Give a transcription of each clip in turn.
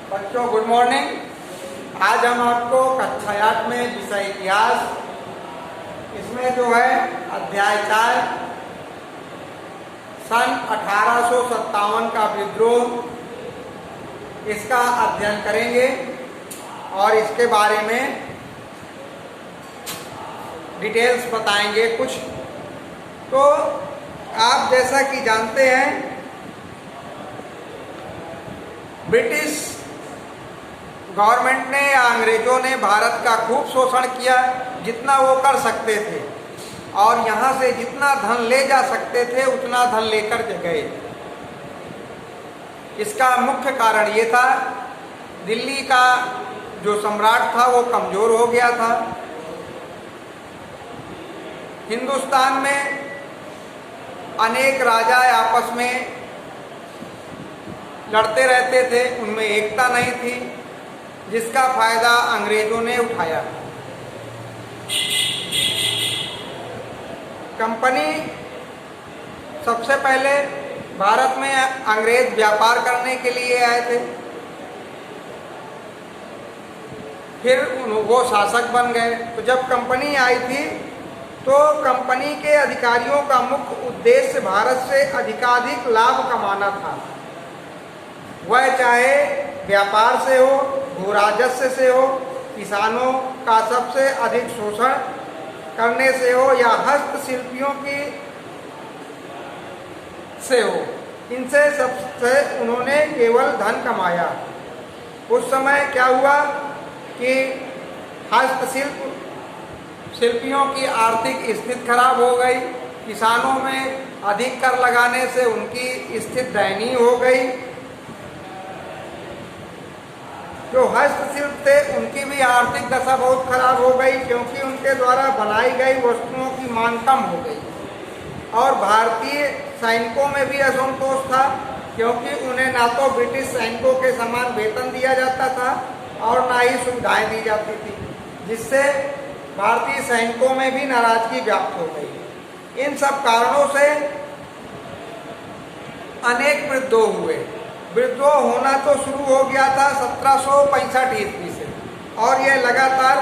बच्चों good morning. आज हम आपको कक्षा 8 में विषय इतिहास, इसमें जो है अध्याय 4 सन 1857 का विद्रोह, इसका अध्ययन करेंगे और इसके बारे में डिटेल्स बताएंगे कुछ। तो आप जैसा कि जानते हैं, ब्रिटिश गवर्नमेंट ने या अंग्रेजों ने भारत का खूब शोषण किया, जितना वो कर सकते थे, और यहाँ से जितना धन ले जा सकते थे उतना धन लेकर गए। इसका मुख्य कारण ये था, दिल्ली का जो सम्राट था वो कमज़ोर हो गया था। हिंदुस्तान में अनेक राजा आपस में लड़ते रहते थे, उनमें एकता नहीं थी, जिसका फायदा अंग्रेजों ने उठाया। कंपनी सबसे पहले भारत में अंग्रेज व्यापार करने के लिए आए थे, फिर वो शासक बन गए। तो जब कंपनी आई थी तो कंपनी के अधिकारियों का मुख्य उद्देश्य भारत से अधिकाधिक लाभ कमाना था, वह चाहे व्यापार से हो, भू राजस्व से हो, किसानों का सबसे अधिक शोषण करने से हो, या हस्तशिल्पियों की से हो। इनसे सबसे उन्होंने केवल धन कमाया। उस समय क्या हुआ कि शिल्पियों की आर्थिक स्थिति खराब हो गई, किसानों में अधिक कर लगाने से उनकी स्थिति दयनीय हो गई। जो हस्तशिल्प थे उनकी भी आर्थिक दशा बहुत खराब हो गई, क्योंकि उनके द्वारा बनाई गई वस्तुओं की मांग कम हो गई। और भारतीय सैनिकों में भी असंतोष था, क्योंकि उन्हें ना तो ब्रिटिश सैनिकों के समान वेतन दिया जाता था और ना ही सुविधाएं दी जाती थी, जिससे भारतीय सैनिकों में भी नाराजगी व्याप्त हो गई। इन सब कारणों से अनेक विद्रोह हुए। विद्रोह होना तो शुरू हो गया था 1765 ईस्वी से, और यह लगातार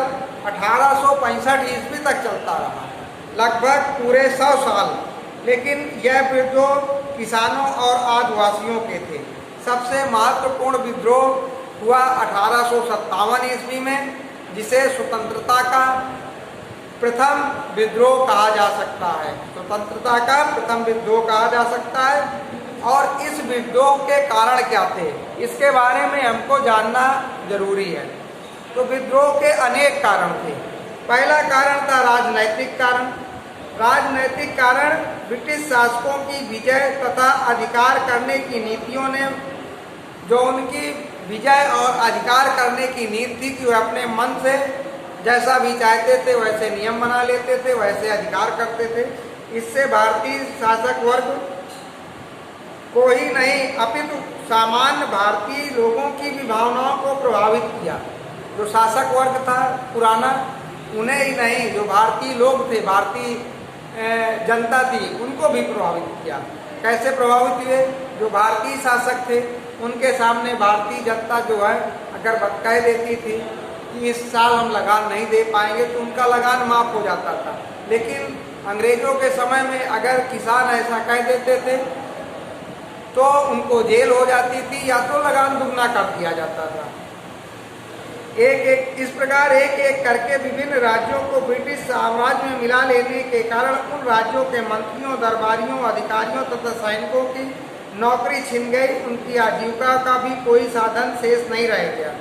1865 ईस्वी तक चलता रहा, लगभग पूरे 100 साल। लेकिन यह विद्रोह किसानों और आदिवासियों के थे। सबसे महत्वपूर्ण विद्रोह हुआ 1857 ईस्वी में, जिसे स्वतंत्रता का प्रथम विद्रोह कहा जा सकता है। स्वतंत्रता का प्रथम विद्रोह कहा जा सकता है। और इस विद्रोह के कारण क्या थे, इसके बारे में हमको जानना जरूरी है। तो विद्रोह के अनेक कारण थे। पहला कारण था राजनैतिक कारण। राजनैतिक कारण ब्रिटिश शासकों की विजय तथा अधिकार करने की नीतियों ने, जो उनकी विजय और अधिकार करने की नीति थी कि वे अपने मन से जैसा भी चाहते थे वैसे नियम बना लेते थे, वैसे अधिकार करते थे। इससे भारतीय शासक वर्ग को ही नहीं, अपितु सामान्य भारतीय लोगों की भी भावनाओं को प्रभावित किया। जो शासक वर्ग था पुराना, उन्हें ही नहीं, जो भारतीय लोग थे, भारतीय जनता थी, उनको भी प्रभावित किया। कैसे प्रभावित हुए? जो भारतीय शासक थे उनके सामने भारतीय जनता जो है अगर कह देती थी कि इस साल हम लगान नहीं दे पाएंगे, तो उनका लगान माफ हो जाता था। लेकिन अंग्रेजों के समय में अगर किसान ऐसा कह देते थे तो उनको जेल हो जाती थी, या तो लगान दुगना कर दिया जाता था। इस प्रकार एक एक करके विभिन्न राज्यों को ब्रिटिश साम्राज्य में मिला लेने के कारण उन राज्यों के मंत्रियों, दरबारियों, अधिकारियों तथा सैनिकों की नौकरी छिन गई। उनकी आजीविका का भी कोई साधन शेष नहीं रह गया।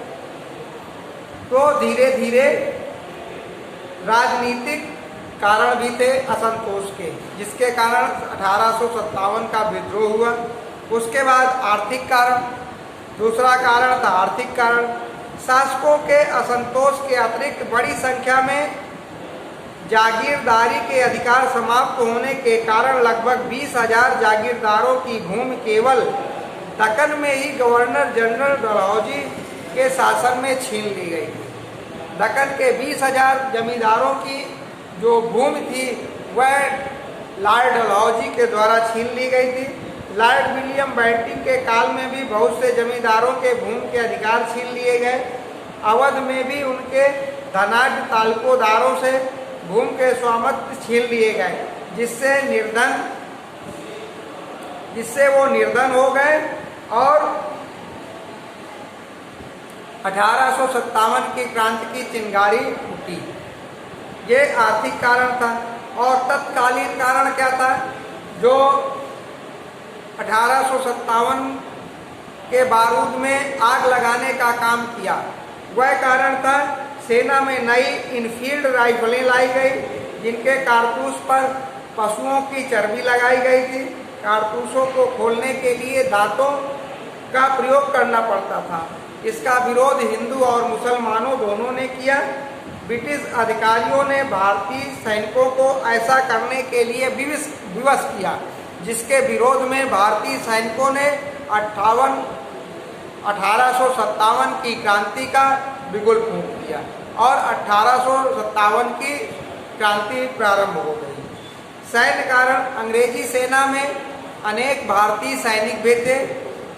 तो धीरे धीरे राजनीतिक कारण भी थे असंतोष के, जिसके कारण 1857 का विद्रोह हुआ। उसके बाद आर्थिक कारण, दूसरा कारण था आर्थिक कारण। शासकों के असंतोष के अतिरिक्त बड़ी संख्या में जागीरदारी के अधिकार समाप्त होने के कारण लगभग 20,000 जागीरदारों की भूमि केवल दक्कन में ही गवर्नर जनरल डलहौजी के शासन में छीन ली गई थी। दक्कन के 20,000 जमींदारों की जो भूमि थी वह लॉर्ड डलहौजी के द्वारा छीन ली गई थी। लॉर्ड विलियम बेंटिंग के काल में भी बहुत से जमींदारों के भूमि के अधिकार छीन लिए गए। अवध में भी उनके धनाढ्य तालुकोदारों से भूमि के स्वामित्व छीन लिए गए, जिससे वो निर्धन हो गए और 1857 की क्रांति की चिंगारी उठी। ये आर्थिक कारण था। और तत्कालीन कारण क्या था? जो 1857 के बारूद में आग लगाने का काम किया, वह कारण था सेना में नई इनफील्ड राइफलें लाई गई, जिनके कारतूस पर पशुओं की चर्बी लगाई गई थी। कारतूसों को खोलने के लिए दांतों का प्रयोग करना पड़ता था। इसका विरोध हिंदू और मुसलमानों दोनों ने किया। ब्रिटिश अधिकारियों ने भारतीय सैनिकों को ऐसा करने के लिए विवश किया, जिसके विरोध में भारतीय सैनिकों ने 1857 की क्रांति का बिगुल फूंक दिया और 1857 की क्रांति प्रारंभ हो गई। सैन्य कारण अंग्रेजी सेना में अनेक भारतीय सैनिक भी थे,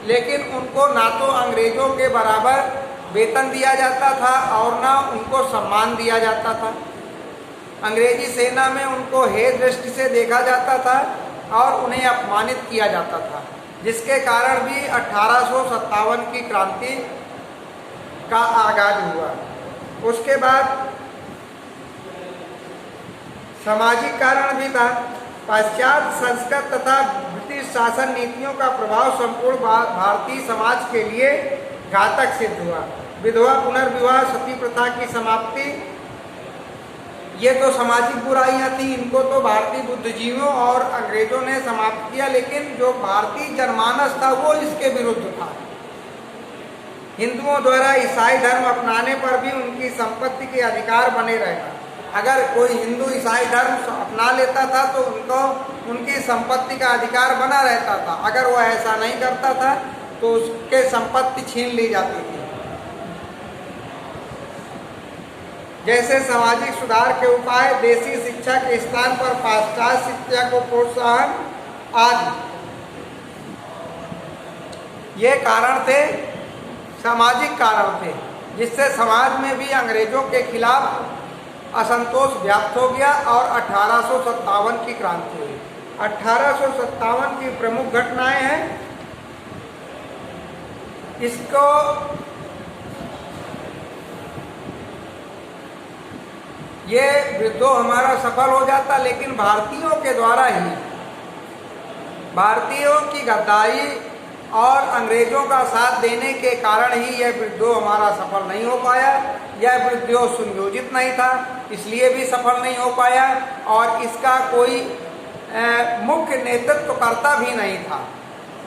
लेकिन उनको ना तो अंग्रेजों के बराबर वेतन दिया जाता था और ना उनको सम्मान दिया जाता था। अंग्रेजी सेना में उनको हेय दृष्टि से देखा जाता था और उन्हें अपमानित किया जाता था, जिसके कारण भी 1857 की क्रांति का आगाज हुआ। उसके बाद सामाजिक कारण भी था। पाश्चात्य संस्कृत तथा ब्रिटिश शासन नीतियों का प्रभाव संपूर्ण भारतीय समाज के लिए घातक सिद्ध हुआ। विधवा पुनर्विवाह, सती प्रथा की समाप्ति, ये तो सामाजिक बुराइयां थी। इनको तो भारतीय बुद्धिजीवियों और अंग्रेजों ने समाप्त किया, लेकिन जो भारतीय जनमानस था वो इसके विरुद्ध था। हिंदुओं द्वारा ईसाई धर्म अपनाने पर भी उनकी संपत्ति के अधिकार बने रहेगा। अगर कोई हिंदू ईसाई धर्म अपना लेता था तो उनको उनकी संपत्ति का अधिकार बना रहता था। अगर वो ऐसा नहीं करता था तो उसके संपत्ति छीन ली जाती थी। जैसे सामाजिक सुधार के उपाय, देसी शिक्षा के स्थान पर पाश्चात्य शिक्षा को प्रोत्साहन आदि, ये कारण थे, सामाजिक कारण थे, जिससे समाज में भी अंग्रेजों के खिलाफ असंतोष व्याप्त हो गया और 1857 की क्रांति हुई। 1857 की प्रमुख घटनाएं हैं। इसको ये विद्रोह हमारा सफल हो जाता, लेकिन भारतीयों के द्वारा ही, भारतीयों की गद्दारी और अंग्रेजों का साथ देने के कारण ही यह विद्रोह हमारा सफल नहीं हो पाया। यह विद्रोह सुनियोजित नहीं था, इसलिए भी सफल नहीं हो पाया और इसका कोई मुख्य नेतृत्वकर्ता भी नहीं था,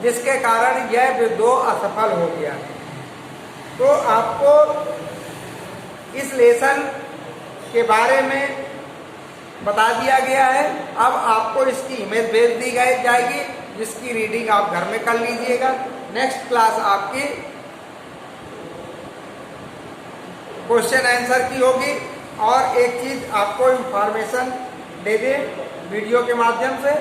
जिसके कारण यह विद्रोह असफल हो गया। तो आपको इस लेसन के बारे में बता दिया गया है। अब आपको इसकी इमेज भेज दी जाएगी, जिसकी रीडिंग आप घर में कर लीजिएगा। नेक्स्ट क्लास आपकी क्वेश्चन आंसर की होगी। और एक चीज आपको इंफॉर्मेशन दे दे वीडियो के माध्यम से,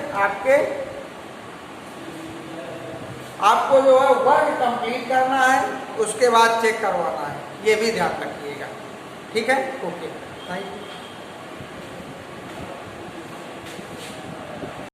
आपको जो है वर्क कंप्लीट करना है, उसके बाद चेक करवाना है, ये भी ध्यान रखिएगा। ठीक है, ओके, थैंक यू।